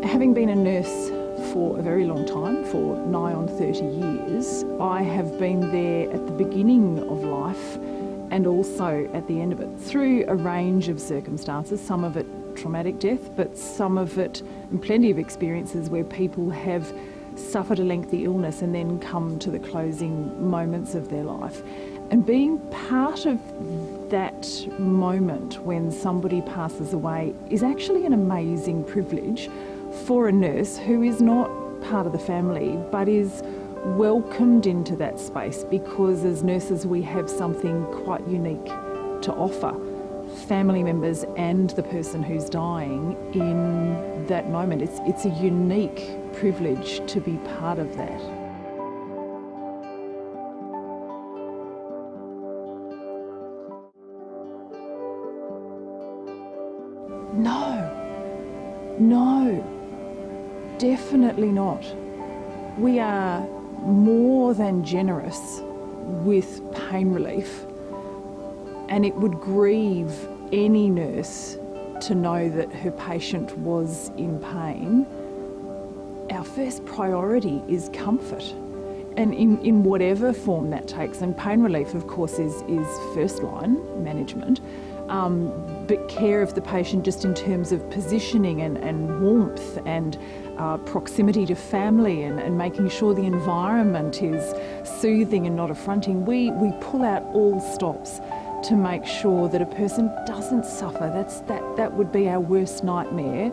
Having been a nurse for a very long time, for nigh on 30 years, I have been there at the beginning of life and also at the end of it, through a range of circumstances, some of it traumatic death, but some of it, and plenty of experiences where people have suffered a lengthy illness and then come to the closing moments of their life. And being part of that moment when somebody passes away is actually an amazing privilege for a nurse who is not part of the family but is welcomed into that space, because as nurses we have something quite unique to offer family members and the person who's dying in that moment. It's a unique privilege to be part of that. No, definitely not. We are more than generous with pain relief, and it would grieve any nurse to know that her patient was in pain. Our first priority is comfort, and in whatever form that takes. And pain relief, of course, is first line management, but care of the patient just in terms of positioning and warmth and proximity to family and making sure the environment is soothing and not affronting. We pull out all stops to make sure that a person doesn't suffer. That would be our worst nightmare,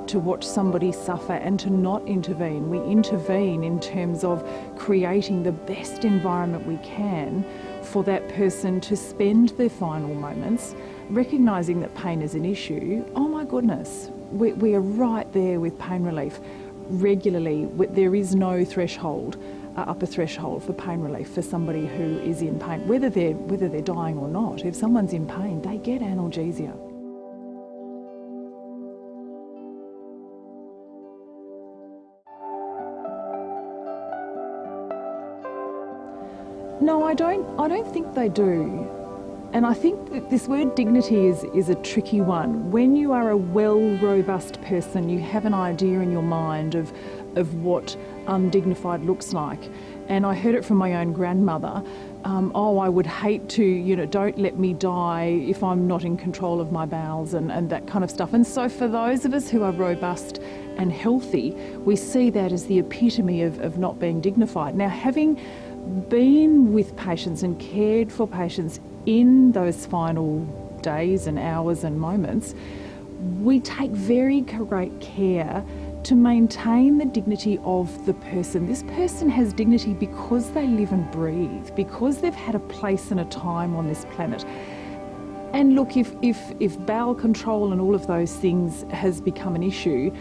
to watch somebody suffer and to not intervene. We intervene in terms of creating the best environment we can for that person to spend their final moments, recognising that pain is an issue. Oh my goodness, we are right there with pain relief regularly. There is no threshold, upper threshold for pain relief for somebody who is in pain, whether they're dying or not. If someone's in pain, they get analgesia. No, I don't think they do. And I think that this word dignity is a tricky one. When you are a well, robust person, you have an idea in your mind of what undignified looks like. And I heard it from my own grandmother. I would hate to, don't let me die if I'm not in control of my bowels and that kind of stuff. And so for those of us who are robust and healthy, we see that as the epitome of not being dignified. Now, having been with patients and cared for patients in those final days and hours and moments, we take very great care to maintain the dignity of the person. This person has dignity because they live and breathe, because they've had a place and a time on this planet. And look, if bowel control and all of those things has become an issue,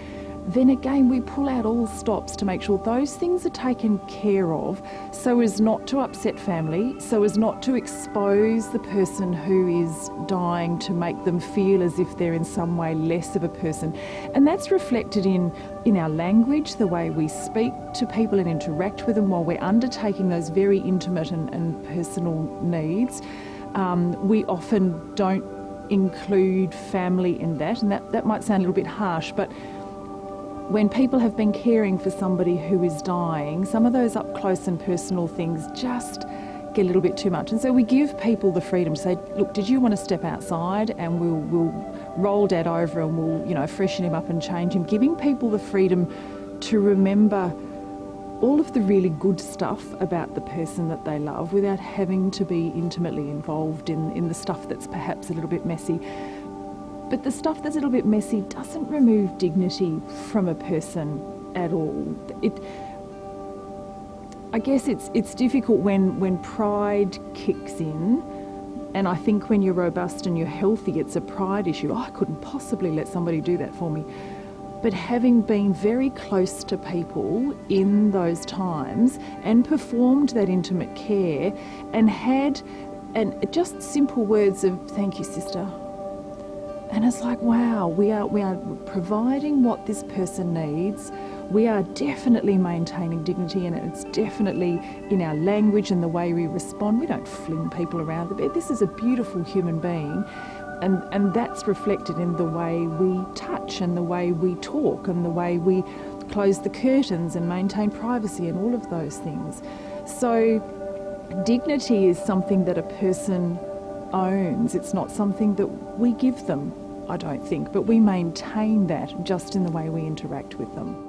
then again we pull out all stops to make sure those things are taken care of, so as not to upset family, so as not to expose the person who is dying, to make them feel as if they're in some way less of a person. And that's reflected in our language, the way we speak to people and interact with them while we're undertaking those very intimate and personal needs. We often don't include family in that, and that might sound a little bit harsh, but when people have been caring for somebody who is dying, some of those up close and personal things just get a little bit too much. And so we give people the freedom to say, look, did you want to step outside, and we'll roll Dad over and we'll freshen him up and change him, giving people the freedom to remember all of the really good stuff about the person that they love without having to be intimately involved in the stuff that's perhaps a little bit messy. But the stuff that's a little bit messy doesn't remove dignity from a person at all. I guess it's difficult when pride kicks in, and I think when you're robust and you're healthy, it's a pride issue. I couldn't possibly let somebody do that for me. But having been very close to people in those times and performed that intimate care and had just simple words of thank you, sister. And it's like, wow, we are providing what this person needs. We are definitely maintaining dignity, and it's definitely in our language and the way we respond. We don't fling people around the bed. This is a beautiful human being. And that's reflected in the way we touch and the way we talk and the way we close the curtains and maintain privacy and all of those things. So dignity is something that a person owns. It's not something that we give them, I don't think, but we maintain that just in the way we interact with them.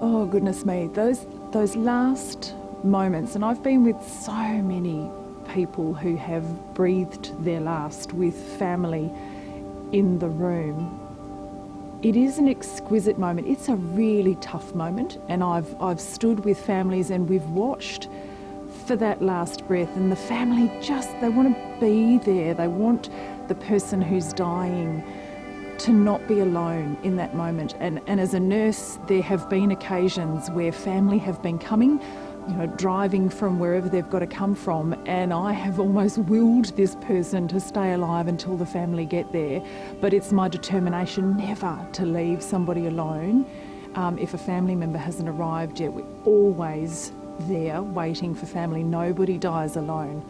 Oh, goodness me, those last moments, and I've been with so many people who have breathed their last with family in the room. It is an exquisite moment. It's a really tough moment, and I've stood with families and we've watched for that last breath, and the family they want to be there. They want the person who's dying to not be alone in that moment. And as a nurse, there have been occasions where family have been coming, driving from wherever they've got to come from, and I have almost willed this person to stay alive until the family get there. But it's my determination never to leave somebody alone. If a family member hasn't arrived yet, we're always there waiting for family. Nobody dies alone.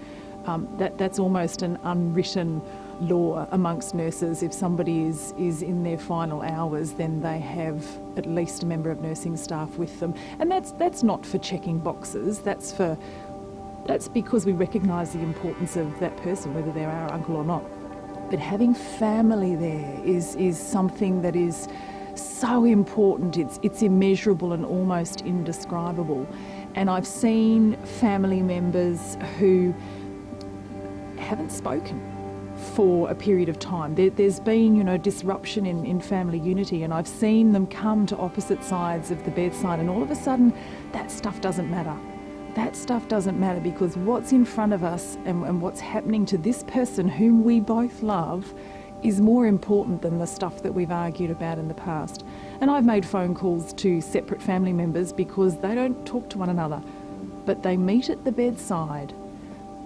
That's almost an unwritten law amongst nurses. If somebody is in their final hours, then they have at least a member of nursing staff with them. And that's not for checking boxes, that's because we recognise the importance of that person, whether they're our uncle or not. But having family there is something that is so important. It's immeasurable and almost indescribable. And I've seen family members who haven't spoken for a period of time. There's been, disruption in family unity, and I've seen them come to opposite sides of the bedside, and all of a sudden that stuff doesn't matter. That stuff doesn't matter, because what's in front of us and what's happening to this person whom we both love is more important than the stuff that we've argued about in the past. And I've made phone calls to separate family members because they don't talk to one another, but they meet at the bedside.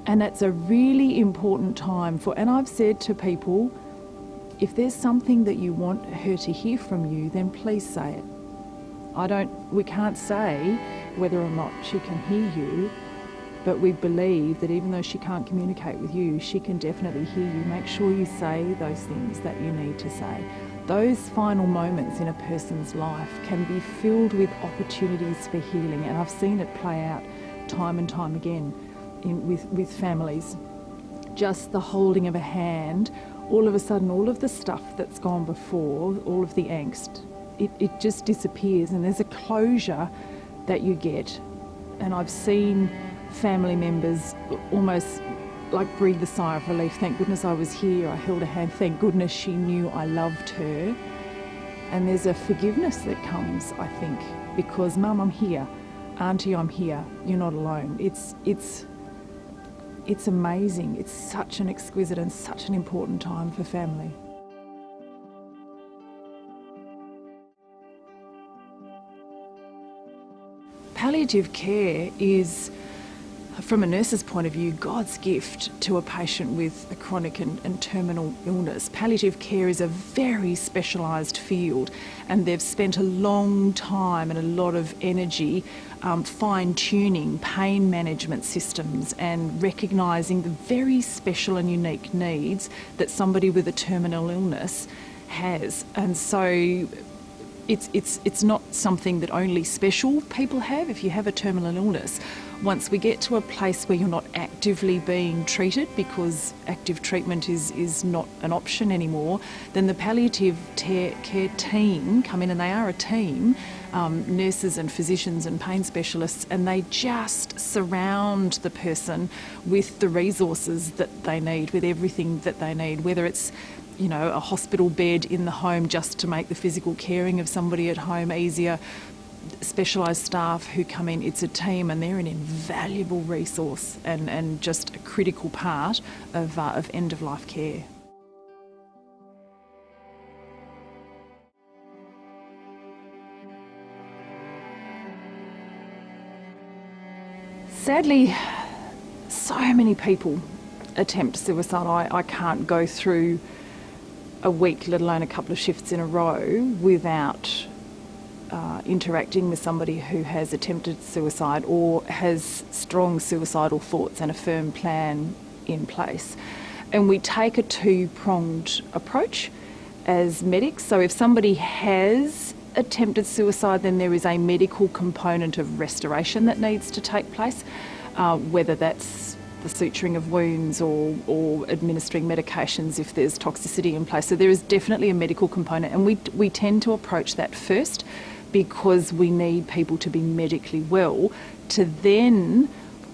And that's a really important time and I've said to people, if there's something that you want her to hear from you, then please say it. We can't say whether or not she can hear you, but we believe that even though she can't communicate with you, she can definitely hear you. Make sure you say those things that you need to say. Those final moments in a person's life can be filled with opportunities for healing, and I've seen it play out time and time again with families. Just the holding of a hand, all of a sudden all of the stuff that's gone before, all of the angst, it just disappears, and there's a closure that you get. And I've seen family members almost like breathe a sigh of relief. Thank goodness I was here, I held her hand, thank goodness she knew I loved her. And there's a forgiveness that comes, I think, because Mum, I'm here, Auntie, I'm here, you're not alone. It's amazing. It's such an exquisite and such an important time for family. Palliative care is, from a nurse's point of view, God's gift to a patient with a chronic and terminal illness. Palliative care is a very specialised field, and they've spent a long time and a lot of energy fine-tuning pain management systems and recognising the very special and unique needs that somebody with a terminal illness has. And so it's not something that only special people have. If you have a terminal illness, once we get to a place where you're not actively being treated, because active treatment is not an option anymore, then the palliative care team come in, and they are a team, nurses and physicians and pain specialists, and they just surround the person with the resources that they need, with everything that they need, whether it's a hospital bed in the home just to make the physical caring of somebody at home easier, specialised staff who come in. It's a team, and they're an invaluable resource and just a critical part of end-of-life care. Sadly, so many people attempt suicide. I can't go through a week, let alone a couple of shifts in a row, without interacting with somebody who has attempted suicide or has strong suicidal thoughts and a firm plan in place. And we take a two-pronged approach as medics. So if somebody has attempted suicide, then there is a medical component of restoration that needs to take place, whether that's the suturing of wounds or administering medications if there's toxicity in place. So there is definitely a medical component, and we tend to approach that first because we need people to be medically well to then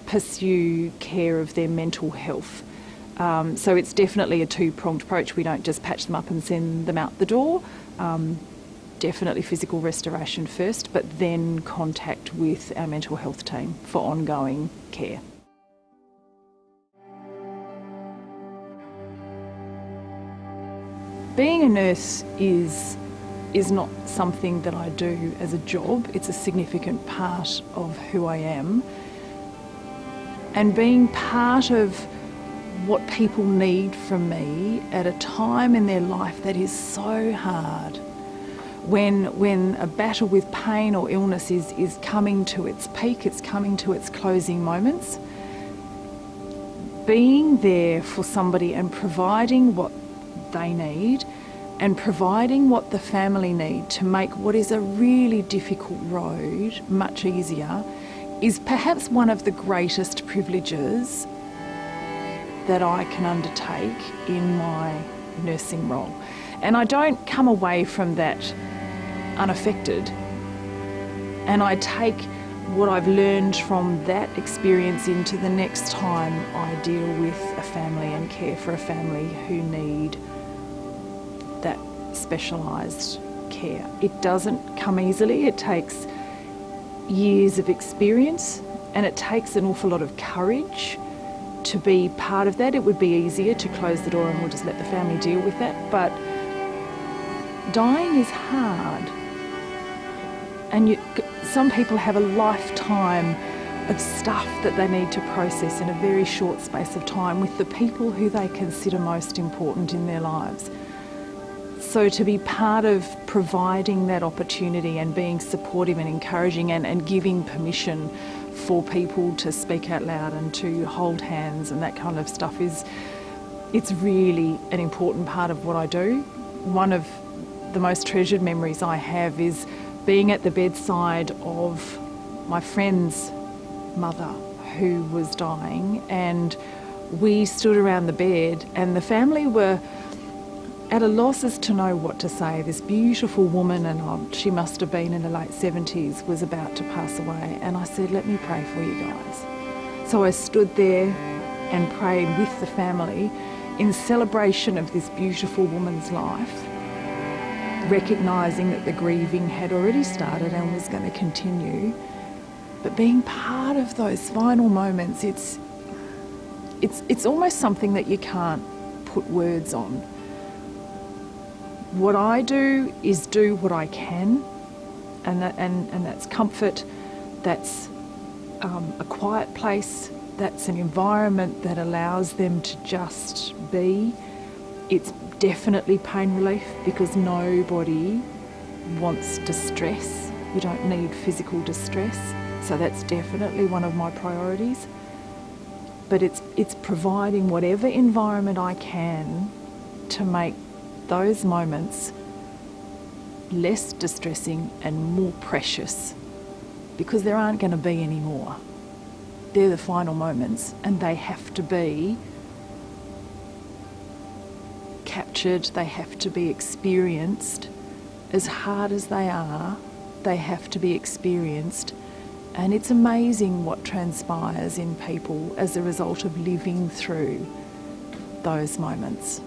pursue care of their mental health. So it's definitely a two-pronged approach. We don't just patch them up and send them out the door. Definitely physical restoration first, but then contact with our mental health team for ongoing care. Being a nurse is not something that I do as a job. It's a significant part of who I am. And being part of what people need from me at a time in their life that is so hard, when a battle with pain or illness is coming to its peak, it's coming to its closing moments, being there for somebody and providing what they need and providing what the family need to make what is a really difficult road much easier is perhaps one of the greatest privileges that I can undertake in my nursing role. And I don't come away from that unaffected. And I take what I've learned from that experience into the next time I deal with a family and care for a family who need that specialised care. It doesn't come easily. It takes years of experience, and it takes an awful lot of courage to be part of that. It would be easier to close the door and we'll just let the family deal with that, but dying is hard. And some people have a lifetime of stuff that they need to process in a very short space of time with the people who they consider most important in their lives. So to be part of providing that opportunity and being supportive and encouraging and giving permission for people to speak out loud and to hold hands and that kind of stuff it's really an important part of what I do. One of the most treasured memories I have is being at the bedside of my friend's mother who was dying, and we stood around the bed and the family were at a loss as to know what to say. This beautiful woman, and she must have been in her late 70s, was about to pass away, and I said, let me pray for you guys. So I stood there and prayed with the family in celebration of this beautiful woman's life, recognising that the grieving had already started and was going to continue. But being part of those final moments, it's almost something that you can't put words on. What I do is do what I can, and that's comfort, that's a quiet place, that's an environment that allows them to just be. It's definitely pain relief because nobody wants distress. You don't need physical distress, so that's definitely one of my priorities. But it's providing whatever environment I can to make those moments less distressing and more precious, because there aren't going to be any more. They're the final moments, and they have to be captured, they have to be experienced. As hard as they are, they have to be experienced. And it's amazing what transpires in people as a result of living through those moments.